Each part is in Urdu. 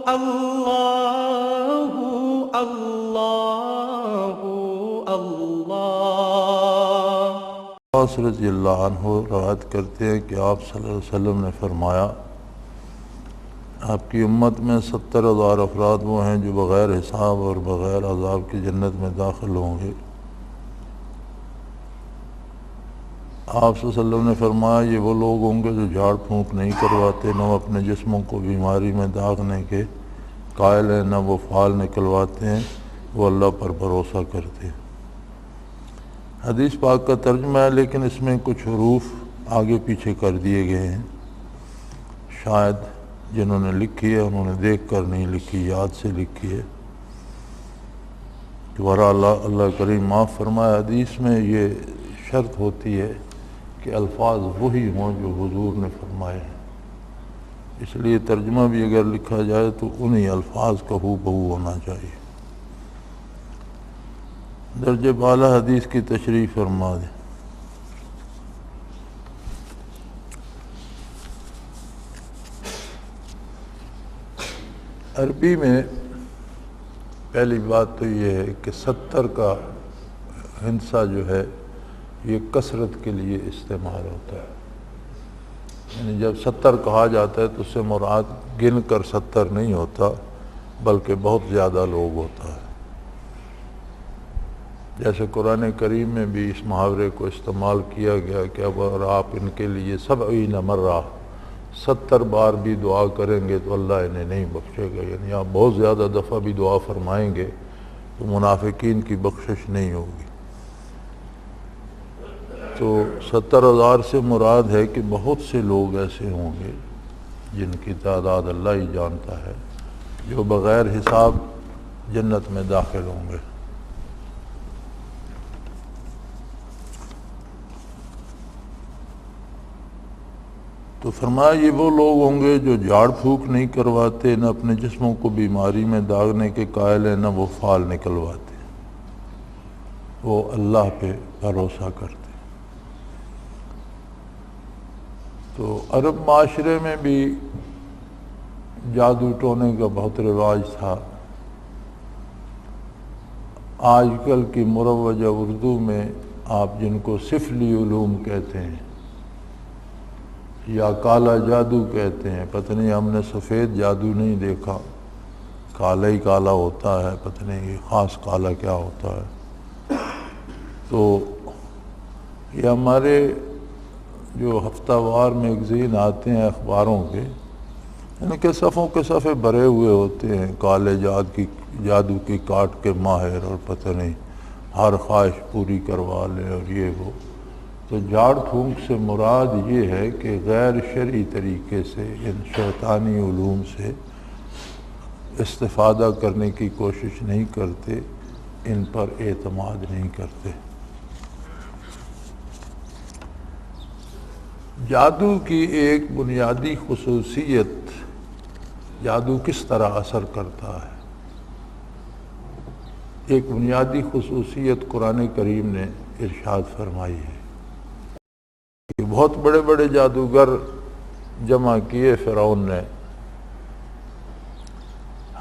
اللہ اللہ اللہ۔ عباس رضی اللہ عنہ روایت کرتے ہیں کہ آپ صلی اللہ علیہ وسلم نے فرمایا، آپ کی امت میں 70,000 افراد وہ ہیں جو بغیر حساب اور بغیر عذاب کی جنت میں داخل ہوں گے۔ آپ صلی اللہ علیہ وسلم نے فرمایا، یہ وہ لوگ ہوں گے جو جھاڑ پھونک نہیں کرواتے، نہ وہ اپنے جسموں کو بیماری میں داغنے کے قائل ہیں، نہ وہ فال نکلواتے ہیں، وہ اللہ پر بھروسہ کرتے ہیں۔ حدیث پاک کا ترجمہ ہے، لیکن اس میں کچھ حروف آگے پیچھے کر دیے گئے ہیں، شاید جنہوں نے لکھی ہے انہوں نے دیکھ کر نہیں لکھی، یاد سے لکھی ہے۔ بہرحال اللہ کریم معاف فرمائے، حدیث میں یہ شرط ہوتی ہے کہ الفاظ وہی ہوں جو حضور نے فرمائے ہیں، اس لیے ترجمہ بھی اگر لکھا جائے تو انہی الفاظ کا ہو بہو ہونا چاہیے۔ درجہ بالا حدیث کی تشریح فرما دیں۔ عربی میں پہلی بات تو یہ ہے کہ 70 کا ہندسہ جو ہے یہ کثرت کے لیے استعمال ہوتا ہے، یعنی جب 70 کہا جاتا ہے تو اس سے مراد گن کر 70 نہیں ہوتا بلکہ بہت زیادہ لوگ ہوتا ہے۔ جیسے قرآن کریم میں بھی اس محاورے کو استعمال کیا گیا کہ اگر آپ ان کے لیے 70 مرہ 70 بار بھی دعا کریں گے تو اللہ انہیں نہیں بخشے گا، یعنی آپ بہت زیادہ دفعہ بھی دعا فرمائیں گے تو منافقین کی بخشش نہیں ہوگی۔ تو 70,000 سے مراد ہے کہ بہت سے لوگ ایسے ہوں گے جن کی تعداد اللہ ہی جانتا ہے، جو بغیر حساب جنت میں داخل ہوں گے۔ تو فرمایا یہ وہ لوگ ہوں گے جو جھاڑ پھونک نہیں کرواتے، نہ اپنے جسموں کو بیماری میں داغنے کے قائل ہیں، نہ وہ فال نکلواتے، وہ اللہ پہ بھروسہ کرتے۔ تو عرب معاشرے میں بھی جادو ٹونے کا بہت رواج تھا۔ آج کل کی مروجہ اردو میں آپ جن کو سفلی علوم کہتے ہیں یا کالا جادو کہتے ہیں، پتہ نہیں ہم نے سفید جادو نہیں دیکھا، کالا ہی کالا ہوتا ہے، پتہ نہیں یہ خاص کالا کیا ہوتا ہے۔ تو یہ ہمارے جو ہفتہ وار میگزین آتے ہیں اخباروں کے، ان کے صفوں کے صفحے بھرے ہوئے ہوتے ہیں کالے جادو کی کاٹ کے ماہر، اور پتہ نہیں ہر خواہش پوری کروا لے اور یہ وہ۔ تو جھاڑ پھونک سے مراد یہ ہے کہ غیر شرعی طریقے سے ان شیطانی علوم سے استفادہ کرنے کی کوشش نہیں کرتے، ان پر اعتماد نہیں کرتے۔ جادو کی ایک بنیادی خصوصیت، جادو کس طرح اثر کرتا ہے، ایک بنیادی خصوصیت قرآن کریم نے ارشاد فرمائی ہے کہ بہت بڑے بڑے جادوگر جمع کیے فرعون نے۔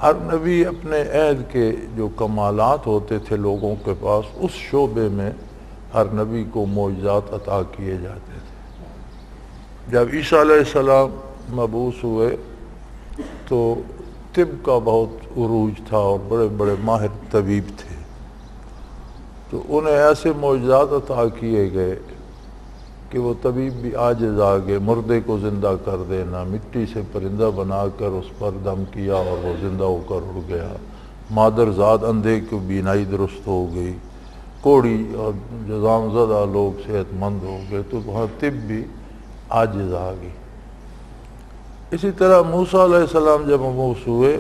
ہر نبی اپنے عہد کے جو کمالات ہوتے تھے لوگوں کے پاس، اس شعبے میں ہر نبی کو معجزات عطا کیے جاتے تھے۔ جب عیسیٰ علیہ السلام مبعوث ہوئے تو طب کا بہت عروج تھا اور بڑے بڑے ماہر طبیب تھے، تو انہیں ایسے معجزات عطا کیے گئے کہ وہ طبیب بھی عاجز آ گئے، مردے کو زندہ کر دینا، مٹی سے پرندہ بنا کر اس پر دم کیا اور وہ زندہ ہو کر اڑ گیا، مادر ذات اندھے کی بینائی درست ہو گئی، کوڑی اور جذام زدہ لوگ صحت مند ہو گئے، تو وہاں طب بھی عاجز آ گئی۔ اسی طرح موسیٰ علیہ السلام جب مبعوث ہوئے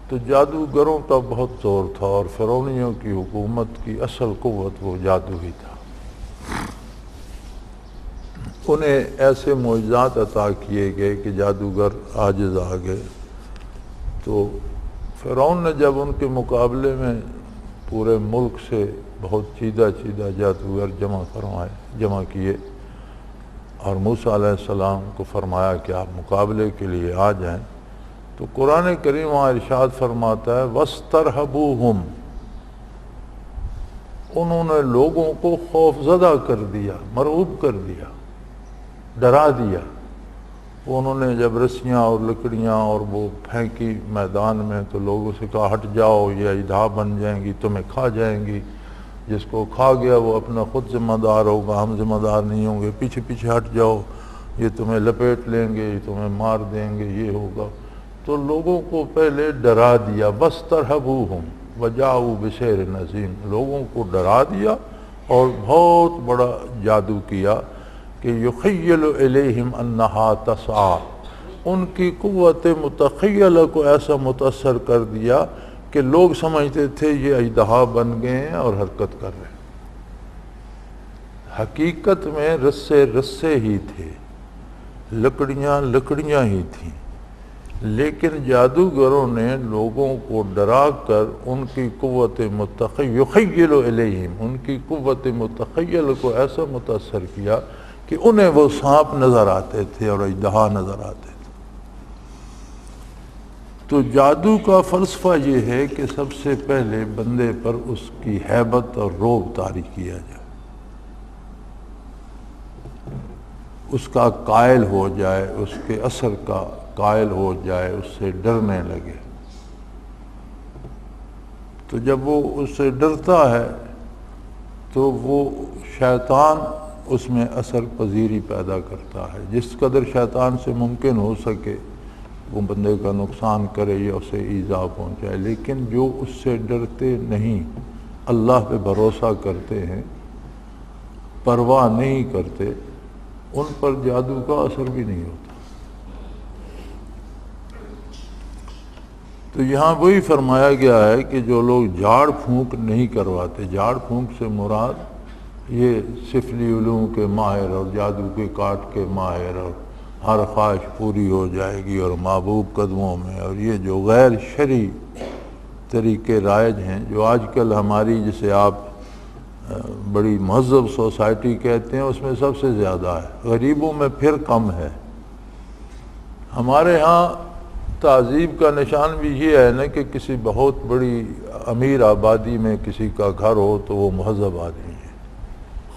تو جادوگروں کا بہت زور تھا، اور فرعونیوں کی حکومت کی اصل قوت وہ جادو ہی تھا۔ انہیں ایسے معجزات عطا کیے گئے کہ جادوگر عاجز آ گئے۔ تو فرعون نے جب ان کے مقابلے میں پورے ملک سے بہت چیدہ جادوگر جمع کیے اور موسیٰ علیہ السلام کو فرمایا کہ آپ مقابلے کے لیے آ جائیں، تو قرآن کریم وہاں ارشاد فرماتا ہے وَاسْتَرْهَبُوهُمْ، انہوں نے لوگوں کو خوف زدہ کر دیا، مرعوب کر دیا، ڈرا دیا۔ وہ انہوں نے جب رسیاں اور لکڑیاں اور وہ پھینکی میدان میں تو لوگوں سے کہا ہٹ جاؤ، یہ اژدہا بن جائیں گی، تمہیں کھا جائیں گی، جس کو کھا گیا وہ اپنا خود ذمہ دار ہوگا، ہم ذمہ دار نہیں ہوں گے، پیچھے پیچھے ہٹ جاؤ، یہ تمہیں لپیٹ لیں گے، یہ تمہیں مار دیں گے، یہ ہوگا۔ تو لوگوں کو پہلے ڈرا دیا، وَاسْتَرْهَبُوهُمْ وَجَاءُوا بِسِحْرٍ عَظِيمٍ، لوگوں کو ڈرا دیا اور بہت بڑا جادو کیا کہ یخیل الیہم انہا تسعی، ان کی قوت متخیلہ کو ایسا متاثر کر دیا کہ لوگ سمجھتے تھے یہ اژدہا بن گئے ہیں اور حرکت کر رہے ہیں۔ حقیقت میں رسے رسے ہی تھے، لکڑیاں لکڑیاں ہی تھیں، لیکن جادوگروں نے لوگوں کو ڈرا کر ان کی قوت یخیل الیہم، ان کی قوت متخیل کو ایسا متاثر کیا کہ انہیں وہ سانپ نظر آتے تھے اور اژدہا نظر آتے تھے۔ تو جادو کا فلسفہ یہ ہے کہ سب سے پہلے بندے پر اس کی ہیبت اور رعب طاری کیا جائے، اس کا قائل ہو جائے، اس کے اثر کا قائل ہو جائے، اس سے ڈرنے لگے۔ تو جب وہ اس سے ڈرتا ہے تو وہ شیطان اس میں اثر پذیری پیدا کرتا ہے، جس قدر شیطان سے ممکن ہو سکے وہ بندے کا نقصان کرے یا اسے ایذا پہنچائے، لیکن جو اس سے ڈرتے نہیں، اللہ پہ بھروسہ کرتے ہیں، پرواہ نہیں کرتے، ان پر جادو کا اثر بھی نہیں ہوتا۔ تو یہاں وہی فرمایا گیا ہے کہ جو لوگ جھاڑ پھونک نہیں کرواتے، جھاڑ پھونک سے مراد یہ سفلی علوم کے ماہر اور جادو کے کاٹ کے ماہر اور ہر خواہش پوری ہو جائے گی اور محبوب قدموں میں، اور یہ جو غیر شرعی طریقے رائج ہیں، جو آج کل ہماری جسے آپ بڑی مہذب سوسائٹی کہتے ہیں، اس میں سب سے زیادہ ہے، غریبوں میں پھر کم ہے۔ ہمارے ہاں تہذیب کا نشان بھی یہ ہے نا کہ کسی بہت بڑی امیر آبادی میں کسی کا گھر ہو تو وہ مہذب آدمی ہے،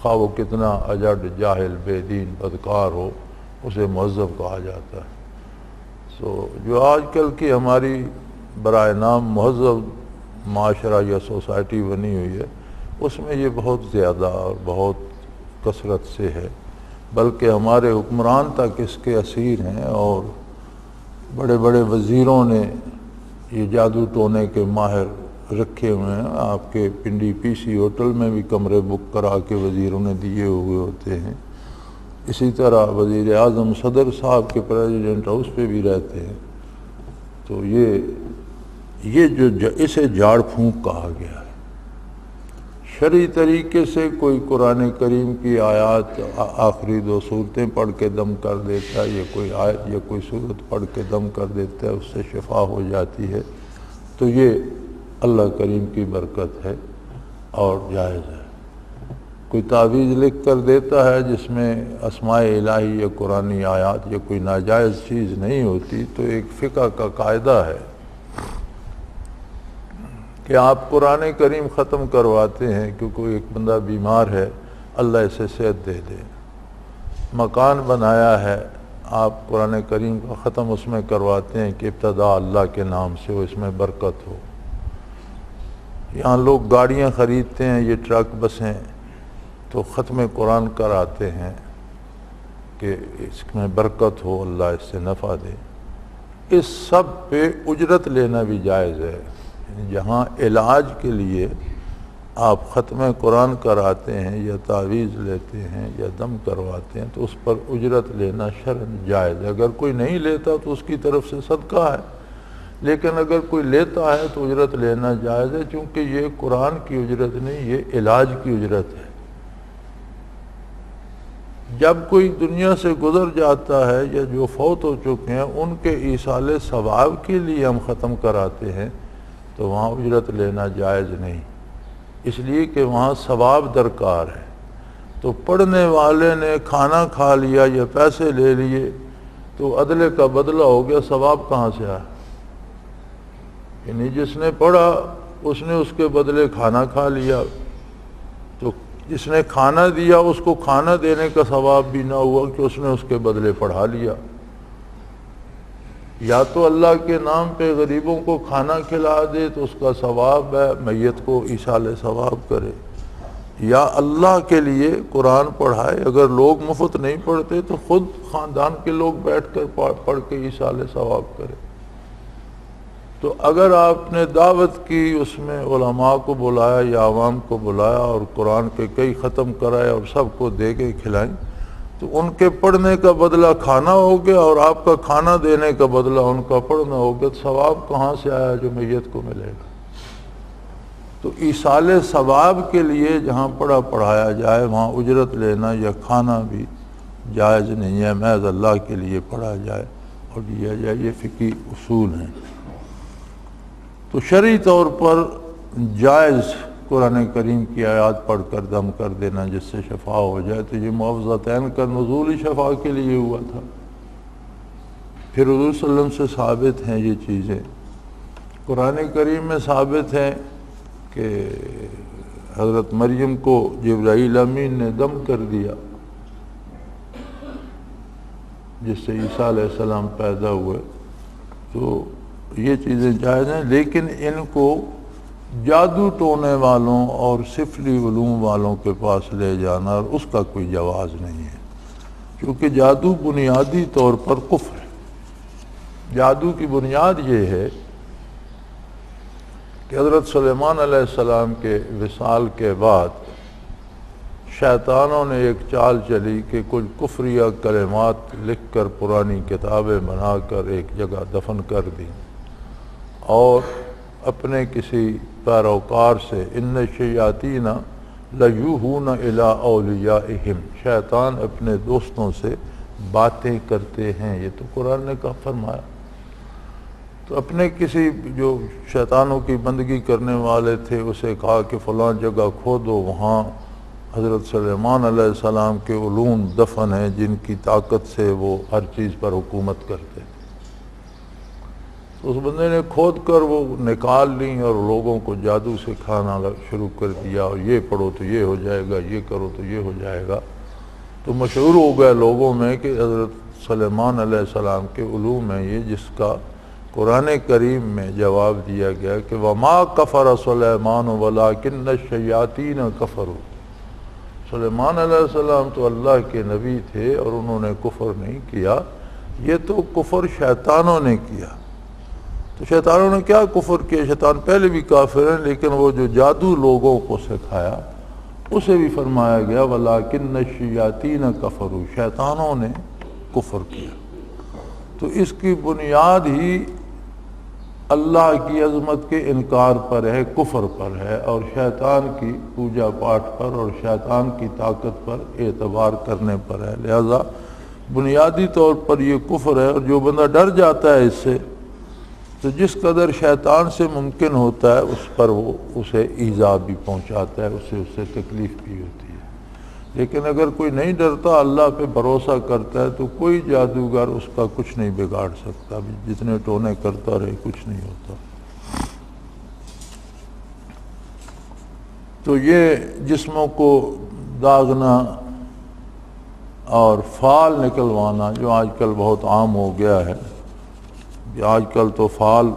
خواہ وہ کتنا اجڑ جاہل بے دین بدکار ہو، اسے مہذب کہا جاتا ہے۔ جو آج کل کی ہماری برائے نام مہذب معاشرہ یا سوسائٹی بنی ہوئی ہے، اس میں یہ بہت زیادہ اور بہت کثرت سے ہے، بلکہ ہمارے حکمران تک اس کے اسیر ہیں، اور بڑے بڑے وزیروں نے یہ جادو ٹونے کے ماہر رکھے ہوئے ہیں۔ آپ کے پنڈی پی سی ہوٹل میں بھی کمرے بک کرا کے وزیروں نے دیے ہوئے ہوتے ہیں، اسی طرح وزیر اعظم صدر صاحب کے پریزیڈنٹ ہاؤس پہ بھی رہتے ہیں۔ تو یہ جو اسے جھاڑ پھونک کہا گیا ہے۔ شرعی طریقے سے کوئی قرآن کریم کی آیات آخری 2 صورتیں پڑھ کے دم کر دیتا ہے، یا کوئی آیت یا کوئی صورت پڑھ کے دم کر دیتا ہے، اس سے شفا ہو جاتی ہے، تو یہ اللہ کریم کی برکت ہے اور جائز ہے۔ کوئی تعویذ لکھ کر دیتا ہے جس میں اسماء الہی یا قرآنی آیات یا کوئی ناجائز چیز نہیں ہوتی، تو ایک فقہ کا قاعدہ ہے کہ آپ قرآن کریم ختم کرواتے ہیں کہ کوئی ایک بندہ بیمار ہے، اللہ اسے صحت دے دے، مکان بنایا ہے، آپ قرآن کریم کا ختم اس میں کرواتے ہیں کہ ابتدا اللہ کے نام سے ہو، اس میں برکت ہو۔ یہاں لوگ گاڑیاں خریدتے ہیں، یہ ٹرک بسیں، تو ختم قرآن کراتے ہیں کہ اس میں برکت ہو، اللہ اس سے نفع دے۔ اس سب پہ اجرت لینا بھی جائز ہے، جہاں علاج کے لیے آپ ختم قرآن کراتے ہیں یا تعویذ لیتے ہیں یا دم کرواتے ہیں تو اس پر اجرت لینا شرعاً جائز ہے۔ اگر کوئی نہیں لیتا تو اس کی طرف سے صدقہ ہے، لیکن اگر کوئی لیتا ہے تو اجرت لینا جائز ہے، چونکہ یہ قرآن کی اجرت نہیں، یہ علاج کی اجرت ہے۔ جب کوئی دنیا سے گزر جاتا ہے یا جو فوت ہو چکے ہیں ان کے ایصال ثواب کے لیے ہم ختم کراتے ہیں تو وہاں اجرت لینا جائز نہیں، اس لیے کہ وہاں ثواب درکار ہے۔ تو پڑھنے والے نے کھانا کھا لیا یا پیسے لے لیے تو عدلے کا بدلہ ہو گیا، ثواب کہاں سے آیا؟ یعنی جس نے پڑھا اس نے اس کے بدلے کھانا کھا لیا، تو جس نے کھانا دیا اس کو کھانا دینے کا ثواب بھی نہ ہوا کہ اس نے اس کے بدلے پڑھا لیا۔ یا تو اللہ کے نام پہ غریبوں کو کھانا کھلا دے تو اس کا ثواب ہے، میت کو ایصال ثواب کرے، یا اللہ کے لیے قرآن پڑھائے۔ اگر لوگ مفت نہیں پڑھتے تو خود خاندان کے لوگ بیٹھ کر پڑھ کے ایصال ثواب کرے۔ تو اگر آپ نے دعوت کی، اس میں علماء کو بلایا یا عوام کو بلایا اور قرآن کے کئی ختم کرائے اور سب کو دے کے کھلائیں، تو ان کے پڑھنے کا بدلہ کھانا ہو گیا اور آپ کا کھانا دینے کا بدلہ ان کا پڑھنا ہو گیا، تو ثواب کہاں سے آیا جو میت کو ملے گا؟ تو ایصال ثواب کے لیے جہاں پڑھایا جائے وہاں اجرت لینا یا کھانا بھی جائز نہیں ہے، محض اللہ کے لیے پڑھا جائے اور دیا جائے۔ یہ فقہی اصول ہیں۔ تو شرعی طور پر جائز قرآن کریم کی آیات پڑھ کر دم کر دینا جس سے شفا ہو جائے، تو یہ معوذتین کا نزول ہی شفا کے لیے ہوا تھا۔ پھر حضور صلی اللہ علیہ وسلم سے ثابت ہیں یہ چیزیں، قرآن کریم میں ثابت ہیں کہ حضرت مریم کو جبرائیل امین نے دم کر دیا جس سے عیسیٰ علیہ السلام پیدا ہوئے۔ تو یہ چیزیں جائز ہیں، لیکن ان کو جادو ٹونے والوں اور سفلی علوم والوں کے پاس لے جانا اور اس کا کوئی جواز نہیں ہے، کیونکہ جادو بنیادی طور پر کفر ہے۔ جادو کی بنیاد یہ ہے کہ حضرت سلیمان علیہ السلام کے وصال کے بعد شیطانوں نے ایک چال چلی کہ کچھ کفریہ کلمات لکھ کر پرانی کتابیں بنا کر ایک جگہ دفن کر دیں، اور اپنے کسی پیروکار سے ان الشیاطین لیوحون الی اولیائہم، شیطان اپنے دوستوں سے باتیں کرتے ہیں، یہ تو قرآن نے کہا فرمایا۔ تو اپنے کسی جو شیطانوں کی بندگی کرنے والے تھے اسے کہا کہ فلاں جگہ کھودو، وہاں حضرت سلیمان علیہ السلام کے علوم دفن ہیں جن کی طاقت سے وہ ہر چیز پر حکومت کرتے تھے۔ اس بندے نے کھود کر وہ نکال لیں اور لوگوں کو جادو سکھانا شروع کر دیا، اور یہ پڑھو تو یہ ہو جائے گا، یہ کرو تو یہ ہو جائے گا۔ تو مشہور ہو گئے لوگوں میں کہ حضرت سلیمان علیہ السلام کے علوم ہیں یہ، جس کا قرآن کریم میں جواب دیا گیا کہ وَمَا كَفَرَ سُلَيْمَانُ وَلَٰكِنَّ الشَّيَاطِينَ كَفَرُوا۔ سلیمان علیہ السلام تو اللہ کے نبی تھے اور انہوں نے کفر نہیں کیا، یہ تو کفر شیطانوں نے کیا۔ تو شیطانوں نے کیا کفر کیا؟ شیطان پہلے بھی کافر ہیں، لیکن وہ جو جادو لوگوں کو سکھایا اسے بھی فرمایا گیا وَلَٰكِنَّ الشَّيَاطِينَ كَفَرُوا، شیطانوں نے کفر کیا۔ تو اس کی بنیاد ہی اللہ کی عظمت کے انکار پر ہے، کفر پر ہے، اور شیطان کی پوجا پاٹ پر اور شیطان کی طاقت پر اعتبار کرنے پر ہے۔ لہذا بنیادی طور پر یہ کفر ہے، اور جو بندہ ڈر جاتا ہے اس سے تو جس قدر شیطان سے ممکن ہوتا ہے اس پر وہ اسے ایذا بھی پہنچاتا ہے، اس سے تکلیف بھی ہوتی ہے۔ لیکن اگر کوئی نہیں ڈرتا، اللہ پہ بھروسہ کرتا ہے، تو کوئی جادوگر اس کا کچھ نہیں بگاڑ سکتا، جتنے ٹونے کرتا رہے کچھ نہیں ہوتا۔ تو یہ جسموں کو داغنا اور فال نکلوانا جو آج کل بہت عام ہو گیا ہے، آج کل تو فال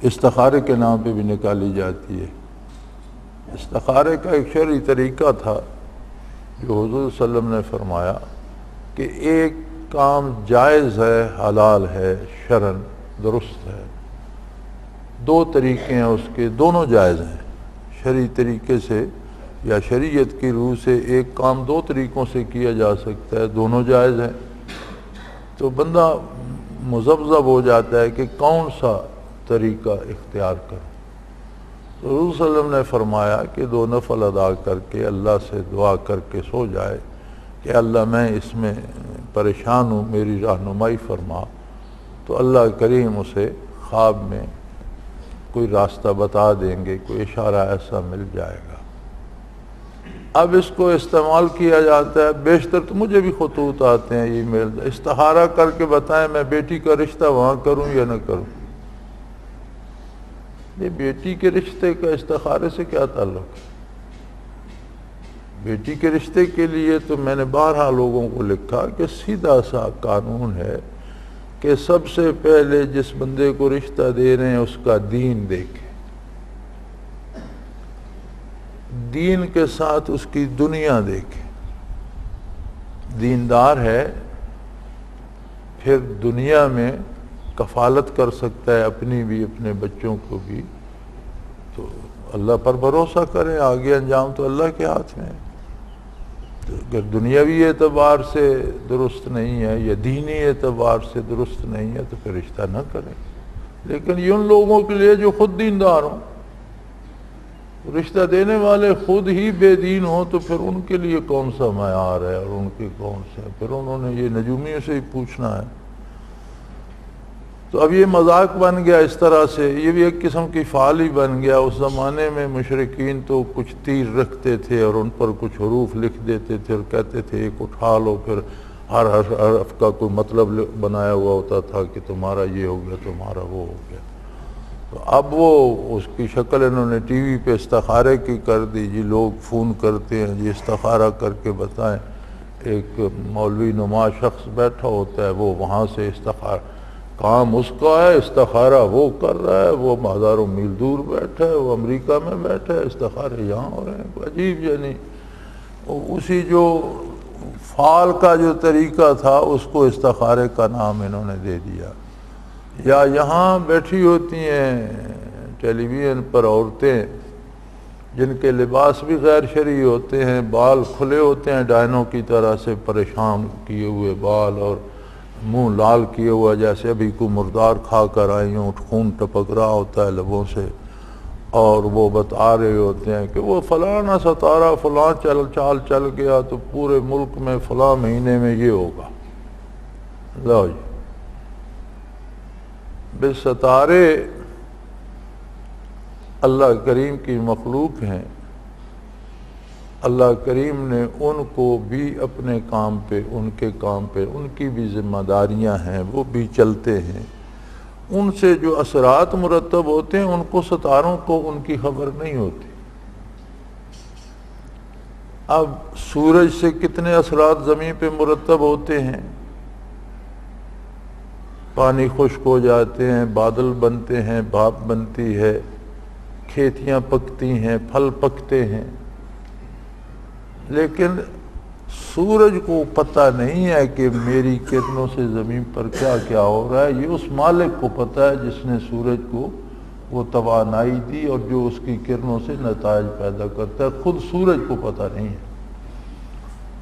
استخارے کے نام پہ بھی نکالی جاتی ہے۔ استخارے کا ایک شرعی طریقہ تھا جو حضور صلی اللہ علیہ وسلم نے فرمایا کہ ایک کام جائز ہے، حلال ہے، شرعن درست ہے، دو طریقے ہیں اس کے، دونوں جائز ہیں۔ شرعی طریقے سے یا شریعت کی روح سے ایک کام دو طریقوں سے کیا جا سکتا ہے، دونوں جائز ہیں۔ تو بندہ مذبذب ہو جاتا ہے کہ کون سا طریقہ اختیار کروں۔ تو حضور صلی اللہ علیہ وسلم نے فرمایا کہ دو نفل ادا کر کے اللہ سے دعا کر کے سو جائے کہ اللہ میں اس میں پریشان ہوں، میری رہنمائی فرما، تو اللہ کریم اسے خواب میں کوئی راستہ بتا دیں گے، کوئی اشارہ ایسا مل جائے گا۔ اب اس کو استعمال کیا جاتا ہے، بیشتر تو مجھے بھی خطوط آتے ہیں، ای میل، استخارہ کر کے بتائیں میں بیٹی کا رشتہ وہاں کروں یا نہ کروں۔ یہ بیٹی کے رشتے کا استخارے سے کیا تعلق ہے؟ بیٹی کے رشتے کے لیے تو میں نے بارہا لوگوں کو لکھا کہ سیدھا سا قانون ہے کہ سب سے پہلے جس بندے کو رشتہ دے رہے ہیں اس کا دین دیکھیں، دین کے ساتھ اس کی دنیا دیکھیں۔ دیندار ہے پھر دنیا میں کفالت کر سکتا ہے اپنی بھی اپنے بچوں کو بھی، تو اللہ پر بھروسہ کریں، آگے انجام تو اللہ کے ہاتھ میں ہے۔ تو اگر دنیاوی اعتبار سے درست نہیں ہے یا دینی اعتبار سے درست نہیں ہے تو پھر رشتہ نہ کریں۔ لیکن یہ ان لوگوں کے لیے جو خود دیندار ہوں، رشتہ دینے والے خود ہی بے دین ہوں تو پھر ان کے لیے کون سا معیار ہے اور ان کے کون سے، پھر انہوں نے یہ نجومیوں سے ہی پوچھنا ہے۔ تو اب یہ مذاق بن گیا اس طرح سے، یہ بھی ایک قسم کی فعال ہی بن گیا۔ اس زمانے میں مشرکین تو کچھ تیر رکھتے تھے اور ان پر کچھ حروف لکھ دیتے تھے اور کہتے تھے ایک اٹھا لو، پھر ہر حرف کا کوئی مطلب بنایا ہوا ہوتا تھا کہ تمہارا یہ ہو گیا تمہارا وہ ہو گیا۔ تو اب وہ اس کی شکل انہوں نے ٹی وی پہ استخارے کی کر دی، جی لوگ فون کرتے ہیں جی استخارہ کر کے بتائیں، ایک مولوی نما شخص بیٹھا ہوتا ہے، وہ وہاں سے استخارہ کام اس کا ہے، استخارہ وہ کر رہا ہے، وہ ہزاروں میل دور بیٹھا ہے، وہ امریکہ میں بیٹھا ہے، استخارے یہاں ہو رہے ہیں۔ عجیب، یعنی اسی جو فعال کا جو طریقہ تھا اس کو استخارے کا نام انہوں نے دے دیا۔ یا یہاں بیٹھی ہوتی ہیں ٹیلی ویژن پر عورتیں جن کے لباس بھی غیر شرعی ہوتے ہیں، بال کھلے ہوتے ہیں ڈائنوں کی طرح سے، پریشان کیے ہوئے بال اور منہ لال کیے ہوا جیسے ابھی کو مردار کھا کر آئی ہوں، خون ٹپک رہا ہوتا ہے لبوں سے، اور وہ بتا رہے ہوتے ہیں کہ وہ فلانا ستارہ فلاں چال چل گیا تو پورے ملک میں فلاں مہینے میں یہ ہوگا۔ لو جی، بے ستارے اللہ کریم کی مخلوق ہیں، اللہ کریم نے ان کو بھی اپنے کام پہ، ان کے کام پہ ان کی بھی ذمہ داریاں ہیں، وہ بھی چلتے ہیں، ان سے جو اثرات مرتب ہوتے ہیں ان کو ستاروں کو ان کی خبر نہیں ہوتی۔ اب سورج سے کتنے اثرات زمین پہ مرتب ہوتے ہیں، پانی خشک ہو جاتے ہیں، بادل بنتے ہیں، بھاپ بنتی ہے، کھیتیاں پکتی ہیں، پھل پکتے ہیں، لیکن سورج کو پتہ نہیں ہے کہ میری کرنوں سے زمین پر کیا کیا ہو رہا ہے۔ یہ اس مالک کو پتہ ہے جس نے سورج کو وہ توانائی دی اور جو اس کی کرنوں سے نتائج پیدا کرتا ہے، خود سورج کو پتہ نہیں ہے۔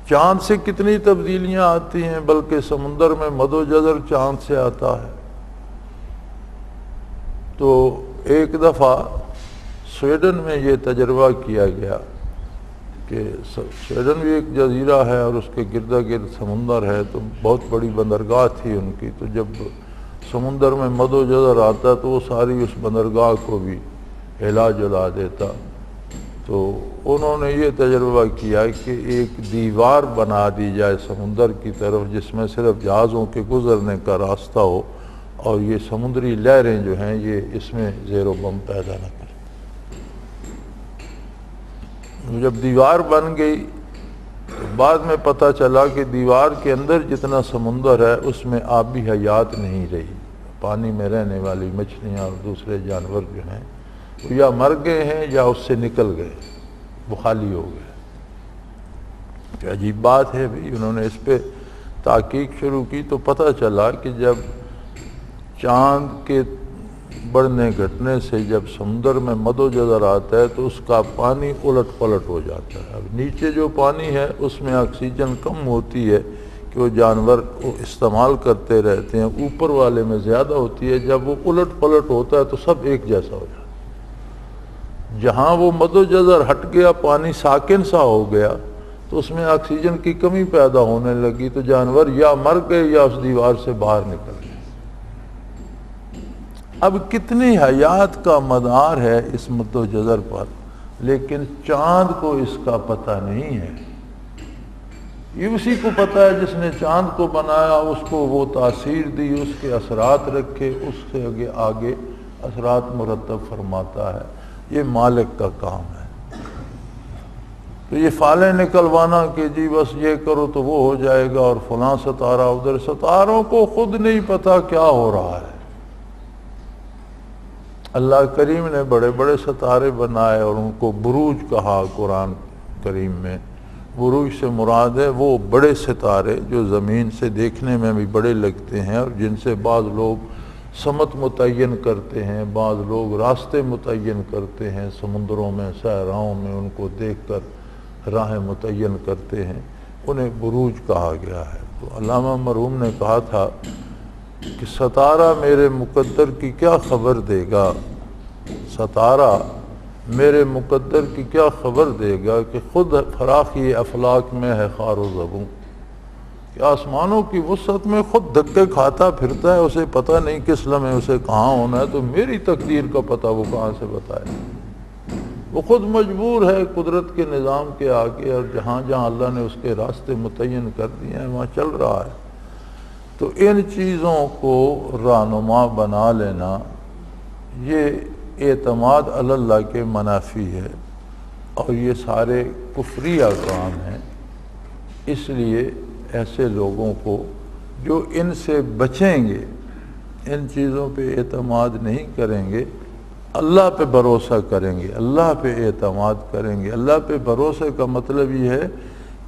چاند سے کتنی تبدیلیاں آتی ہیں، بلکہ سمندر میں مد و جزر چاند سے آتا ہے۔ تو ایک دفعہ سویڈن میں یہ تجربہ کیا گیا کہ سویڈن بھی ایک جزیرہ ہے اور اس کے گردا گرد سمندر ہے، تو بہت بڑی بندرگاہ تھی ان کی، تو جب سمندر میں مد و جزر آتا تو وہ ساری اس بندرگاہ کو بھی ہلا جلا دیتا۔ تو انہوں نے یہ تجربہ کیا کہ ایک دیوار بنا دی جائے سمندر کی طرف جس میں صرف جہازوں کے گزرنے کا راستہ ہو اور یہ سمندری لہریں جو ہیں یہ اس میں زیر و بم پیدا نہ کریں۔ جب دیوار بن گئی تو بعد میں پتہ چلا کہ دیوار کے اندر جتنا سمندر ہے اس میں آبی حیات نہیں رہی، پانی میں رہنے والی مچھلیاں اور دوسرے جانور جو ہیں وہ یا مر گئے ہیں یا اس سے نکل گئے، وہ خالی ہو گئے۔ کہ عجیب بات ہے بھئی، انہوں نے اس پہ تحقیق شروع کی تو پتہ چلا کہ جب چاند کے بڑھنے گھٹنے سے جب سمندر میں مد و جزر آتا ہے تو اس کا پانی الٹ پلٹ ہو جاتا ہے۔ اب نیچے جو پانی ہے اس میں آکسیجن کم ہوتی ہے کہ وہ جانور استعمال کرتے رہتے ہیں، اوپر والے میں زیادہ ہوتی ہے، جب وہ الٹ پلٹ ہوتا ہے تو سب ایک جیسا ہو جاتا ہے۔ جہاں وہ مد و جزر ہٹ گیا، پانی ساکن سا ہو گیا تو اس میں آکسیجن کی کمی پیدا ہونے لگی، تو جانور یا مر گئے یا اس دیوار سے باہر نکل گئے۔ اب کتنی حیات کا مدار ہے اس مد و جزر پر، لیکن چاند کو اس کا پتہ نہیں ہے۔ یہ اسی کو پتہ ہے جس نے چاند کو بنایا، اس کو وہ تاثیر دی، اس کے اثرات رکھے، اس سے آگے اثرات مرتب فرماتا ہے، یہ مالک کا کام ہے۔ تو یہ فالیں نکلوانا کہ جی بس یہ کرو تو وہ ہو جائے گا، اور فلاں ستارہ ادھر، ستاروں کو خود نہیں پتا کیا ہو رہا ہے۔ اللہ کریم نے بڑے بڑے ستارے بنائے اور ان کو بروج کہا قرآن کریم میں۔ بروج سے مراد ہے وہ بڑے ستارے جو زمین سے دیکھنے میں بھی بڑے لگتے ہیں، اور جن سے بعض لوگ سمت متعین کرتے ہیں، بعض لوگ راستے متعین کرتے ہیں، سمندروں میں، صحراؤں میں ان کو دیکھ کر راہیں متعین کرتے ہیں، انہیں بروج کہا گیا ہے۔ تو علامہ مرحوم نے کہا تھا کہ ستارہ میرے مقدر کی کیا خبر دے گا، ستارہ میرے مقدر کی کیا خبر دے گا کہ خود فراخی افلاک میں ہے خار و زبوں، کہ آسمانوں کی وسعت میں خود دھکے کھاتا پھرتا ہے، اسے پتہ نہیں کس لمحے اسے کہاں ہونا ہے، تو میری تقدیر کا پتہ وہ کہاں سے بتائے؟ وہ خود مجبور ہے قدرت کے نظام کے آگے، اور جہاں جہاں اللہ نے اس کے راستے متعین کر دیے ہیں وہاں چل رہا ہے۔ تو ان چیزوں کو رہنما بنا لینا یہ اعتماد علی اللہ کے منافی ہے، اور یہ سارے کفریہ کام ہیں۔ اس لیے ایسے لوگوں کو جو ان سے بچیں گے، ان چیزوں پہ اعتماد نہیں کریں گے، اللہ پہ بھروسہ کریں گے، اللہ پہ اعتماد کریں گے۔ اللہ پہ بھروسے کا مطلب یہ ہے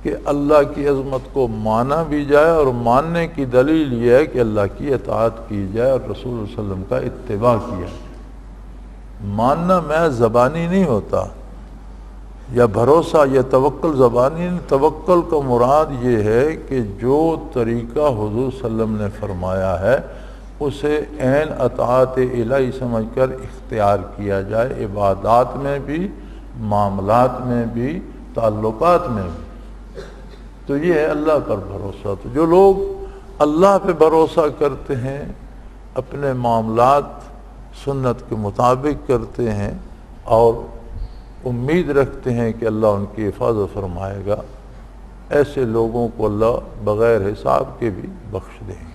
کہ اللہ کی عظمت کو مانا بھی جائے، اور ماننے کی دلیل یہ ہے کہ اللہ کی اطاعت کی جائے اور رسول اللہ علیہ وسلم کا اتباع کیا جائے۔ ماننا محض زبانی نہیں ہوتا، یا بھروسہ یا توکل زبانی نہیں۔ توکل کا مراد یہ ہے کہ جو طریقہ حضور صلی اللہ علیہ وسلم نے فرمایا ہے اسے عین اطاعت الہی سمجھ کر اختیار کیا جائے، عبادات میں بھی، معاملات میں بھی، تعلقات میں بھی۔ تو یہ ہے اللہ پر بھروسہ۔ تو جو لوگ اللہ پہ بھروسہ کرتے ہیں، اپنے معاملات سنت کے مطابق کرتے ہیں، اور امید رکھتے ہیں کہ اللہ ان کی حفاظت فرمائے گا، ایسے لوگوں کو اللہ بغیر حساب کے بھی بخش دیں گے۔